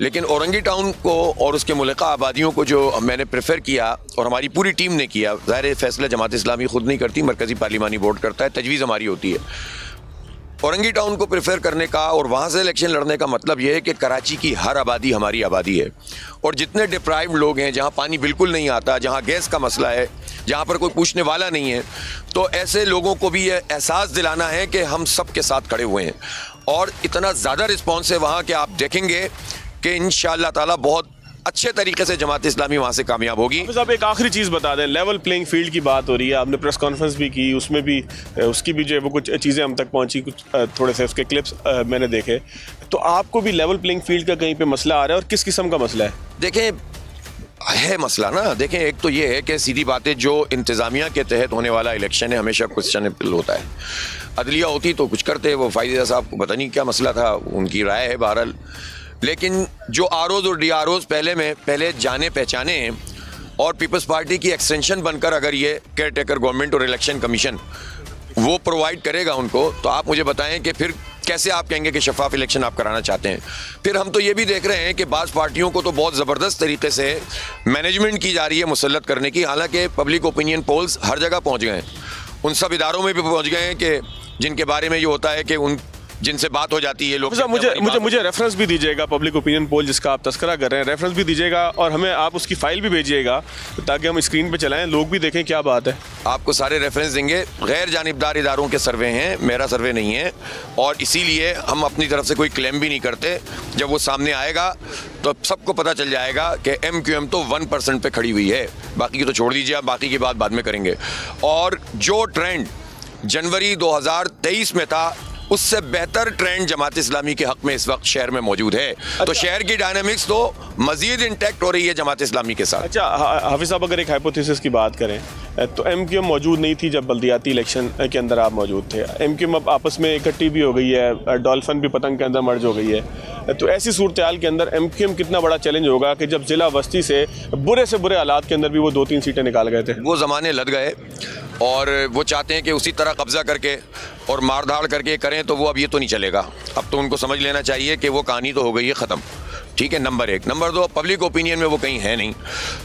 लेकिन औरंगी टाउन को और उसके मुल्का आबादियों को जो मैंने प्रेफर किया और हमारी पूरी टीम ने किया, ज़ाहिर फैसला जमात इस्लामी खुद नहीं करती, मरकज़ी पार्लिमानी बोर्ड करता है, तजवीज़ हमारी होती है। औरंगी टाउन को प्रेफर करने का और वहाँ से इलेक्शन लड़ने का मतलब ये है कि कराची की हर आबादी हमारी आबादी है, और जितने डिप्राइव्ड लोग हैं, जहाँ पानी बिल्कुल नहीं आता, जहाँ गैस का मसला है, जहाँ पर कोई पूछने वाला नहीं है, तो ऐसे लोगों को भी ये एहसास दिलाना है कि हम सब के साथ खड़े हुए हैं। और इतना ज़्यादा रिस्पॉन्स है वहाँ कि आप देखेंगे कि इंशाअल्लाह ताला बहुत अच्छे तरीके से जमात इस्लामी वहाँ से कामयाब होगी। आप एक आखिरी चीज़ बता दें, लेवल प्लेइंग फील्ड की बात हो रही है, आपने प्रेस कॉन्फ्रेंस भी की, उसमें भी उसकी भी जो है वो कुछ चीज़ें हम तक पहुँची, कुछ थोड़े से उसके क्लिप्स मैंने देखे, तो आपको भी लेवल प्लेइंग फील्ड का कहीं पे मसला आ रहा है, और किस किस्म का मसला है? देखें, है मसला ना, देखें, एक तो ये है कि सीधी बात है, जो इंतज़ामिया के तहत होने वाला इलेक्शन है हमेशा क्वेश्चनेबल होता है। अदलिया होती तो कुछ करते, वो फायदा साहब को पता नहीं क्या मसला था, उनकी राय है बहरहाल, लेकिन जो ROs और DROs पहले जाने पहचाने हैं और पीपल्स पार्टी की एक्सटेंशन बनकर अगर ये केयर टेकर गवर्नमेंट और इलेक्शन कमीशन वो प्रोवाइड करेगा उनको, तो आप मुझे बताएं कि फिर कैसे आप कहेंगे कि शफाफ इलेक्शन आप कराना चाहते हैं। फिर हम तो ये भी देख रहे हैं कि बाज़ पार्टियों को तो बहुत ज़बरदस्त तरीके से मैनेजमेंट की जा रही है मुसल्लत करने की, हालांकि पब्लिक ओपिनियन पोल्स हर जगह पहुँच गए हैं, उन सब इदारों में भी पहुँच गए हैं कि जिनके बारे में ये होता है कि जिनसे बात हो जाती है लोग। मुझे रेफरेंस भी दीजिएगा, पब्लिक ओपिनियन पोल जिसका आप तस्करा कर रहे हैं, रेफरेंस भी दीजिएगा और हमें आप उसकी फाइल भी भेजिएगा ताकि हम स्क्रीन पे चलाएं, लोग भी देखें क्या बात है। आपको सारे रेफरेंस देंगे। गैर जानिबदार इदारों के सर्वे हैं, मेरा सर्वे नहीं है, और इसीलिए हम अपनी तरफ से कोई क्लेम भी नहीं करते। जब वो सामने आएगा तो सबको पता चल जाएगा कि MQM तो 1% पे खड़ी हुई है, बाकी की तो छोड़ दीजिए, आप बाकी की बात बाद में करेंगे। और जो ट्रेंड जनवरी 2023 में था उससे बेहतर ट्रेंड जमात इस्लामी के हक में इस वक्त शहर में मौजूद है। तो शहर की डायनामिक्स तो मजीद इंटैक्ट हो रही है जमात इस्लामी के साथ। अच्छा हाफिज साहब, अगर एक हाइपोथेसिस की बात करें तो MQM मौजूद नहीं थी जब बल्दियाती इलेक्शन के अंदर आप मौजूद थे। MQM अब आपस में इकट्ठी भी हो गई है, डॉल्फिन भी पतंग के अंदर मर्ज हो गई है। तो ऐसी सूरत हाल के अंदर MQM कितना बड़ा चैलेंज होगा कि जब जिला बस्ती से बुरे हालात के अंदर भी वो 2-3 सीटें निकाल गए थे। वो ज़माने लद गए और वो चाहते हैं कि उसी तरह कब्जा करके और मारधाड़ करके करें, तो वो अब ये तो नहीं चलेगा। अब तो उनको समझ लेना चाहिए कि वो कहानी तो हो गई है ख़त्म। ठीक है, नंबर 1। नंबर 2, पब्लिक ओपिनियन में वो कहीं है नहीं।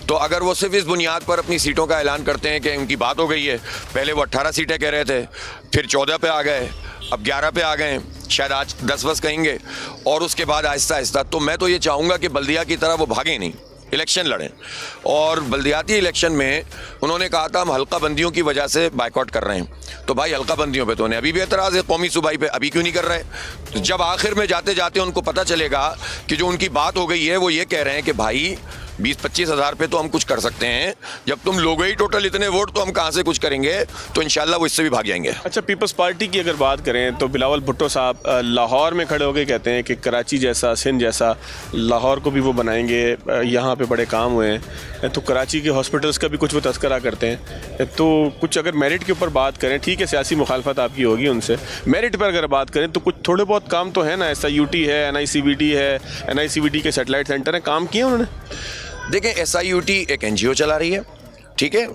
तो अगर वो सिर्फ इस बुनियाद पर अपनी सीटों का ऐलान करते हैं कि उनकी बात हो गई है, पहले वो 18 सीटें कह रहे थे, फिर 14 पे आ गए, अब 11 पे आ गए, शायद आज 10 कहेंगे, और उसके बाद आहिस्ता आहिस्ता। तो मैं तो ये चाहूँगा कि बल्दिया की तरह वो भागें नहीं, इलेक्शन लड़ें। और बल्दियाती इलेक्शन में उन्होंने कहा था हम हल्का बंदियों की वजह से बाइकआउट कर रहे हैं, तो भाई हल्का बंदियों पे तो उन्हें अभी भी एतराज़ है, कौमी सूबाई पे अभी क्यों नहीं कर रहे? तो जब आखिर में जाते जाते उनको पता चलेगा कि जो उनकी बात हो गई है, वो ये कह रहे हैं कि भाई 20-25 हज़ार पे तो हम कुछ कर सकते हैं, जब तुम लोगे ही टोटल इतने वोट तो हम कहाँ से कुछ करेंगे, तो इंशाल्लाह वो इससे भी भाग जाएंगे। अच्छा, पीपल्स पार्टी की अगर बात करें तो बिलावल भुट्टो साहब लाहौर में खड़े होकर कहते हैं कि कराची जैसा, सिंध जैसा लाहौर को भी वो बनाएंगे, यहाँ पे बड़े काम हुए हैं। तो कराची के हॉस्पिटल्स का भी कुछ वो तस्करा करते हैं। तो कुछ अगर मेरिट के ऊपर बात करें, ठीक है सियासी मुखालफत आपकी होगी उनसे, मेरिट पर अगर बात करें तो कुछ थोड़े बहुत काम तो है ना। SIUT है, NICVT है, NICVT के सेटेलाइट सेंटर हैं, काम किए उन्होंने। देखें, SIUT एक NGO चला रही है, ठीक है,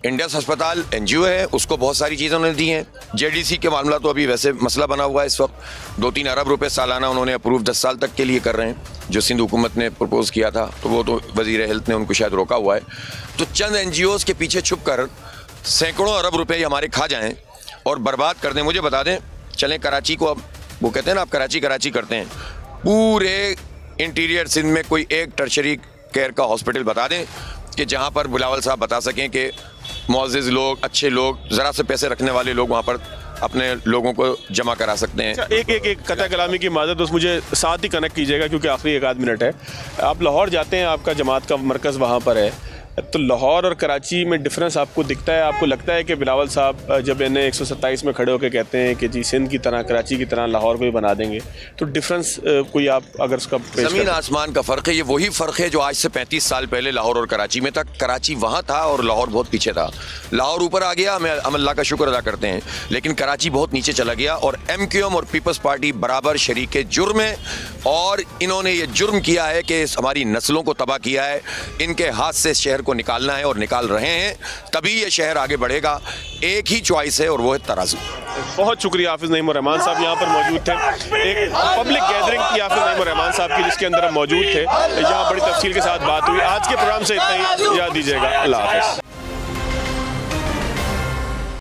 इंडस अस्पताल NGO है, उसको बहुत सारी चीज़ें उन्होंने दी हैं। JDC के मामला तो अभी वैसे मसला बना हुआ है इस वक्त। 2-3 अरब रुपए सालाना उन्होंने अप्रूव 10 साल तक के लिए कर रहे हैं, जो सिंध हुकूमत ने प्रपोज़ किया था, तो वो तो वज़ीर हेल्थ ने उनको शायद रोका हुआ है। तो चंद NGOs के पीछे छुप कर सैकड़ों अरब रुपये हमारे खा जाएँ और बर्बाद कर दें। मुझे बता दें, चलें कराची को, अब वो कहते हैं ना आप कराची करते हैं, पूरे इंटीरियर सिंध में कोई एक टर्शरी केयर का हॉस्पिटल बता दें कि जहां पर बिलावल साहब बता सकें कि मुअज़्ज़िज़ लोग, अच्छे लोग, ज़रा से पैसे रखने वाले लोग वहां पर अपने लोगों को जमा करा सकते हैं। अच्छा, एक कता कलामी की माज़रत, दोस्त मुझे साथ ही कनेक्ट कीजिएगा क्योंकि आखिरी 1-8 मिनट है। आप लाहौर जाते हैं, आपका जमात का मरकज़ वहाँ पर है, तो लाहौर और कराची में डिफरेंस आपको दिखता है? आपको लगता है कि बिलावल साहब जब इन्हें 127 में खड़े होकर कहते हैं कि जी सिंध की तरह, कराची की तरह लाहौर को भी बना देंगे, तो डिफरेंस कोई आप अगर उसका ज़मीन आसमान का फ़र्क है। ये वही फ़र्क है जो आज से 35 साल पहले लाहौर और कराची में था। कराची वहाँ था और लाहौर बहुत पीछे था। लाहौर ऊपर आ गया, हम अल्लाह का शुक्र अदा करते हैं, लेकिन कराची बहुत नीचे चला गया। और MQM और पीपल्स पार्टी बराबर शरीके जुर्म है, और इन्होंने ये जुर्म किया है कि हमारी नस्लों को तबाह किया है। इनके हाथ से शहर को निकालना है और निकाल रहे हैं, तभी ये शहर आगे बढ़ेगा। एक ही चॉइस है और वो है तराजू। बहुत शुक्रिया हाफिज़ नईम रहमान साहब यहाँ पर मौजूद थे। एक पब्लिक गैदरिंग की हाफिज़ नईम रहमान साहब की, जिसके अंदर हम मौजूद थे। यहाँ बड़ी तफसील के साथ बात हुई। आज के प्रोग्राम से इतना ही, याद दीजिएगा। अल्लाह हाफ़िज़।